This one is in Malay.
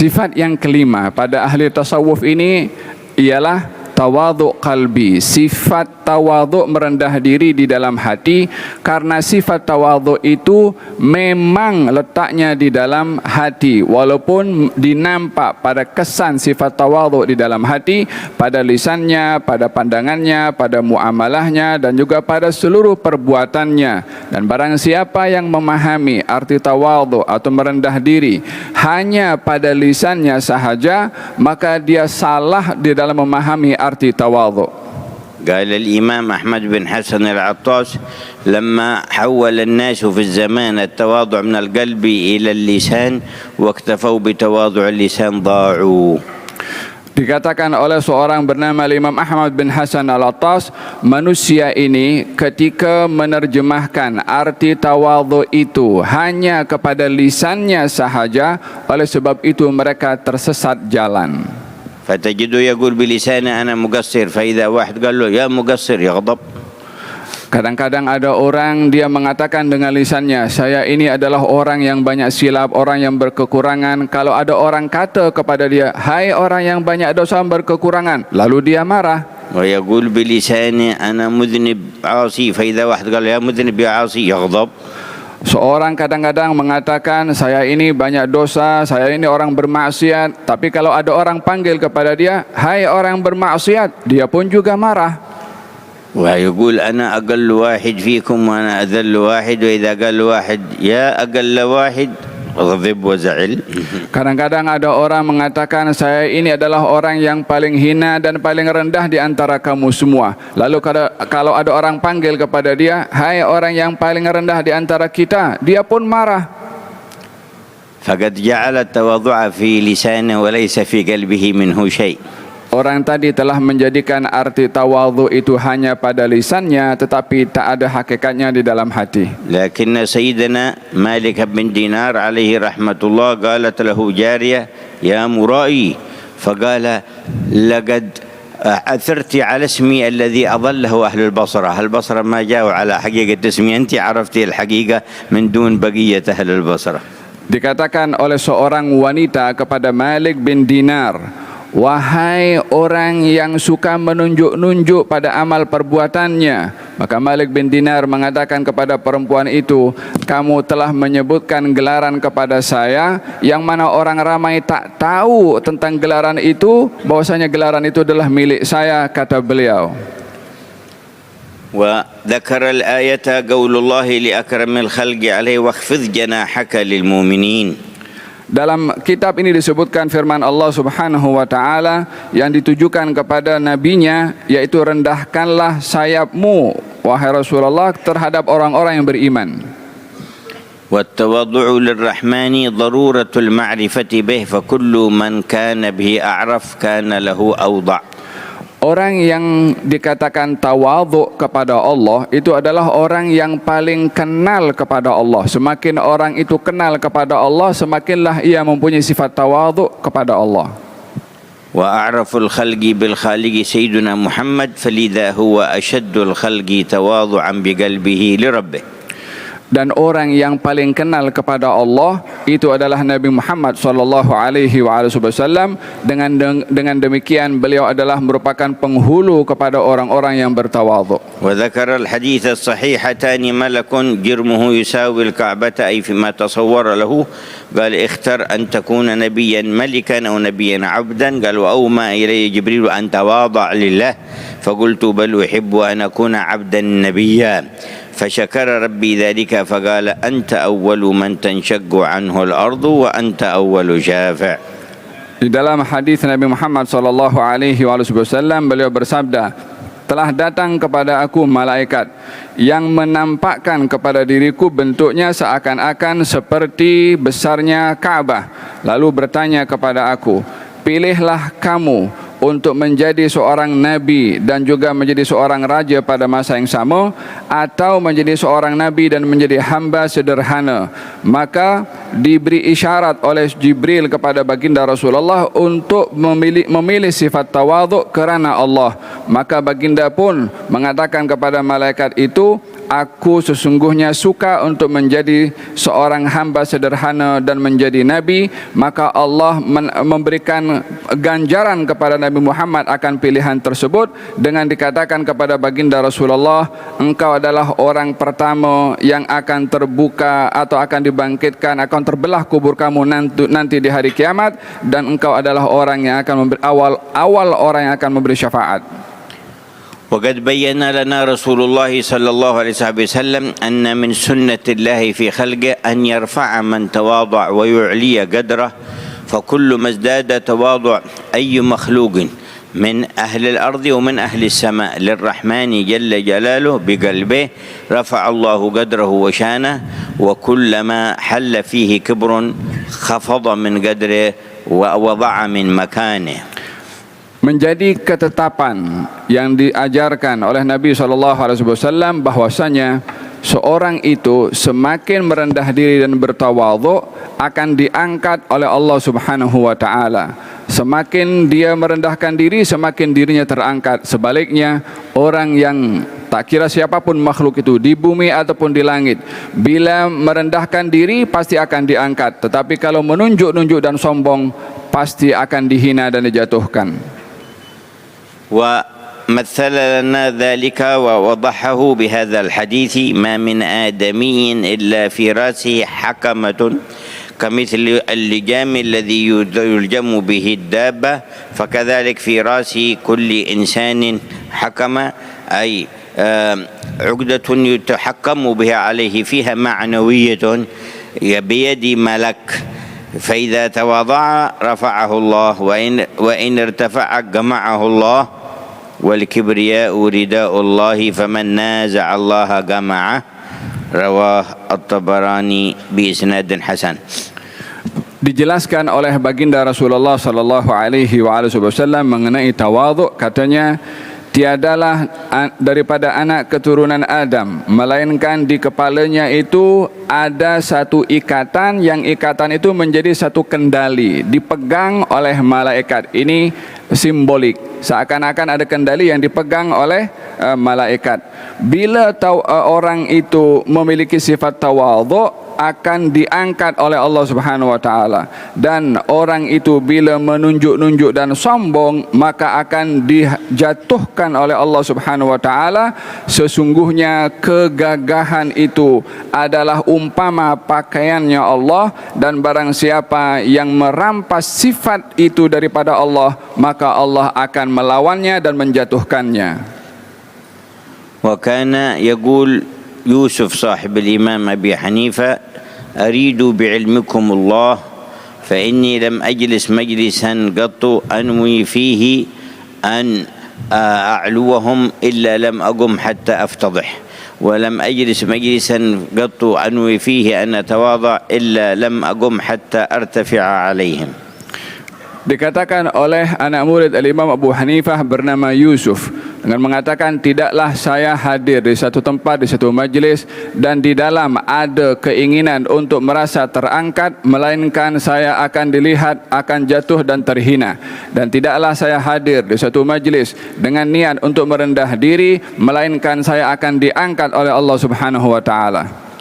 Sifat yang kelima pada ahli tasawuf ini ialah tawadhu qalbi. Sifat tawadhu merendah diri di dalam hati, karena sifat tawadhu itu memang letaknya di dalam hati, walaupun dinampak pada kesan sifat tawadhu di dalam hati, pada lisannya, pada pandangannya, pada muamalahnya, dan juga pada seluruh perbuatannya. Dan barang siapa yang memahami arti tawadhu atau merendah diri hanya pada lisannya sahaja, maka dia salah di dalam memahami arti tawadhu. قال الإمام أحمد بن حسن العطاس لما حول الناس في الزمان التواضع من القلب إلى اللسان واكتفوا بتواضع اللسان ضاعوا. Dikatakan oleh seorang bernama Imam Ahmad bin Hasan al-Attas, manusia ini ketika menerjemahkan arti tawadhu itu hanya kepada lisannya sahaja, oleh sebab itu mereka tersesat jalan. فتجده يقول بلسانه أنا مقصر فإذا واحد قال له يا مقصر يغضب. Kadang-kadang ada orang dia mengatakan dengan lisannya, saya ini adalah orang yang banyak silap, orang yang berkekurangan. Kalau ada orang kata kepada dia, hai orang yang banyak dosa berkekurangan, lalu dia marah. ويقول بلسانه أنا مذنب عاصي فإذا واحد قال يا مذنب يا عاصي يغضب. Seorang kadang-kadang mengatakan saya ini banyak dosa, saya ini orang bermaksiat, tapi kalau ada orang panggil kepada dia, hai orang bermaksiat, dia pun juga marah. ويقول أنا أقل واحد فيكم وأنا أذل واحد وإذا قال واحد يا أقل واحد غضب وزعل. Kadang-kadang ada orang mengatakan saya ini adalah orang yang paling hina dan paling rendah di antara kamu semua. Lalu kalau ada orang panggil kepada dia, hai orang yang paling rendah di antara kita, dia pun marah. فقد جعل التواضع في لسانه وليس في قلبه منه شيء. Orang tadi telah menjadikan arti tawadhu itu hanya pada lisannya, tetapi tak ada hakikatnya di dalam hati. لكن سيدنا مالك بن دينار عليه رحمة الله قالت له جارية يا مرائي فقال لقد أثرت على اسمي الذي أظله أهل البصرة. أهل البصرة ما جاءوا على حقيقة اسمي، أنت عرفتي الحقيقة من دون بقية أهل البصرة. Dikatakan oleh seorang wanita kepada Malik bin Dinar, wahai orang yang suka menunjuk-nunjuk pada amal perbuatannya. Maka Malik bin Dinar mengatakan kepada perempuan itu, kamu telah menyebutkan gelaran kepada saya yang mana orang ramai tak tahu tentang gelaran itu, bahwasanya gelaran itu adalah milik saya, kata beliau. وذكر الآية قول الله لأكرم الخلق عليه واخفض جناحك للمؤمنين. Dalam kitab ini disebutkan firman Allah Subhanahu wa taala yang ditujukan kepada nabinya, yaitu rendahkanlah sayapmu wahai Rasulullah terhadap orang-orang yang beriman. والتواضع للرحمن ضرورة المعرفة به فكل من كان به أعرف كان له أوضع. Orang yang dikatakan tawadhu kepada Allah itu adalah orang yang paling kenal kepada Allah. Semakin orang itu kenal kepada Allah, semakinlah ia mempunyai sifat tawadhu kepada Allah. وأعرف الخلق بالخالق سيدنا محمد فلذا هو أشد الخلق تواضعا بقلبه لربه. Dan orang yang paling kenal kepada Allah itu adalah Nabi Muhammad sallallahu alaihi wasallam. Dengan demikian beliau adalah merupakan penghulu kepada orang-orang yang bertawadhu. وذكر الحديث الصحيحتان ملك جرمه يساوي الكعبة أي فيما تصور له قال اختر أن تكون نبيا ملكا أو نبيا عبدا قال وأومى إلي جبريل أن تواضع لله فقلت بل أحب أن أكون عبدا نبيا فشكر ربي ذلك فقال أنت أول من تنشق عنه الأرض وأنت أول شافع. Di dalam hadis Nabi Muhammad sallallahu alaihi wasallam beliau bersabda, telah datang kepada aku malaikat yang menampakkan kepada diriku bentuknya seakan-akan seperti besarnya Ka'bah, lalu bertanya kepada aku, pilihlah kamu untuk menjadi seorang nabi dan juga menjadi seorang raja pada masa yang sama, atau menjadi seorang nabi dan menjadi hamba sederhana. Maka diberi isyarat oleh Jibril kepada baginda Rasulullah untuk memilih sifat tawadhu kerana Allah. Maka baginda pun mengatakan kepada malaikat itu, aku sesungguhnya suka untuk menjadi seorang hamba sederhana dan menjadi nabi, maka Allah memberikan ganjaran kepada Nabi Muhammad akan pilihan tersebut dengan dikatakan kepada baginda Rasulullah, engkau adalah orang pertama yang akan terbuka atau akan dibangkitkan, akan terbelah kubur kamu nanti di hari kiamat, dan engkau adalah orang yang akan memberi awal orang yang akan memberi syafaat. وقد بين لنا رسول الله صلى الله عليه وسلم أن من سنة الله في خلقه أن يرفع من تواضع ويعلي قدره، فكل ما ازداد تواضع أي مخلوق من أهل الأرض ومن أهل السماء للرحمن جل جلاله بقلبه رفع الله قدره وشانه، وكلما حل فيه كبر خفض من قدره ووضع من مكانه. Menjadi ketetapan yang diajarkan oleh Nabi SAW bahwasanya seorang itu semakin merendah diri dan bertawadhu akan diangkat oleh Allah Subhanahu wa taala. Semakin dia merendahkan diri, semakin dirinya terangkat. Sebaliknya, orang yang tak kira siapapun makhluk itu di bumi ataupun di langit, bila merendahkan diri pasti akan diangkat, tetapi kalau menunjuk-nunjuk dan sombong pasti akan dihina dan dijatuhkan. ومثل لنا ذلك ووضحه بهذا الحديث: ما من آدمي إلا في رأسه حكمة كمثل اللجام الذي يلجم به الدابة، فكذلك في رأس كل إنسان حكمة، أي عقدة يتحكم بها عليه فيها معنوية بيد ملك، فإذا تواضع رفعه الله وإن ارتفع جمعه الله، والكبرياء رداء الله فمن نازع الله جمعه. رواه الطبراني بإسناد حسن. Dijelaskan oleh baginda Rasulullah sallallahu alaihi wasallam mengenai tawadhu, katanya, tiadalah daripada anak keturunan Adam melainkan di kepalanya itu ada satu ikatan, yang ikatan itu menjadi satu kendali dipegang oleh malaikat. Ini simbolik, seakan-akan ada kendali yang dipegang oleh malaikat. Bila orang itu memiliki sifat tawadhu, akan diangkat oleh Allah Subhanahu wa taala, dan orang itu bila menunjuk-nunjuk dan sombong maka akan dijatuhkan oleh Allah Subhanahu wa taala. Sesungguhnya kegagahan itu adalah umpama pakaiannya Allah, dan barang siapa yang merampas sifat itu daripada Allah, maka Allah akan melawannya dan menjatuhkannya. Wa kana yaqul Yusuf صاحب الإمام أبي حنيفة: أريد بعلمكم الله فإني لم أجلس مجلسا قط أنوي فيه أن أعلوهم إلا لم أقم حتى أفتضح، ولم أجلس مجلسا قط أنوي فيه أن أتواضع إلا لم أقم حتى أرتفع عليهم. Dikatakan oleh anak murid Al-Imam Abu Hanifah bernama Yusuf dengan mengatakan, tidaklah saya hadir di satu tempat, di satu majlis, dan di dalam ada keinginan untuk merasa terangkat, melainkan saya akan dilihat, akan jatuh dan terhina. Dan tidaklah saya hadir di satu majlis dengan niat untuk merendah diri, melainkan saya akan diangkat oleh Allah Subhanahu wa taala.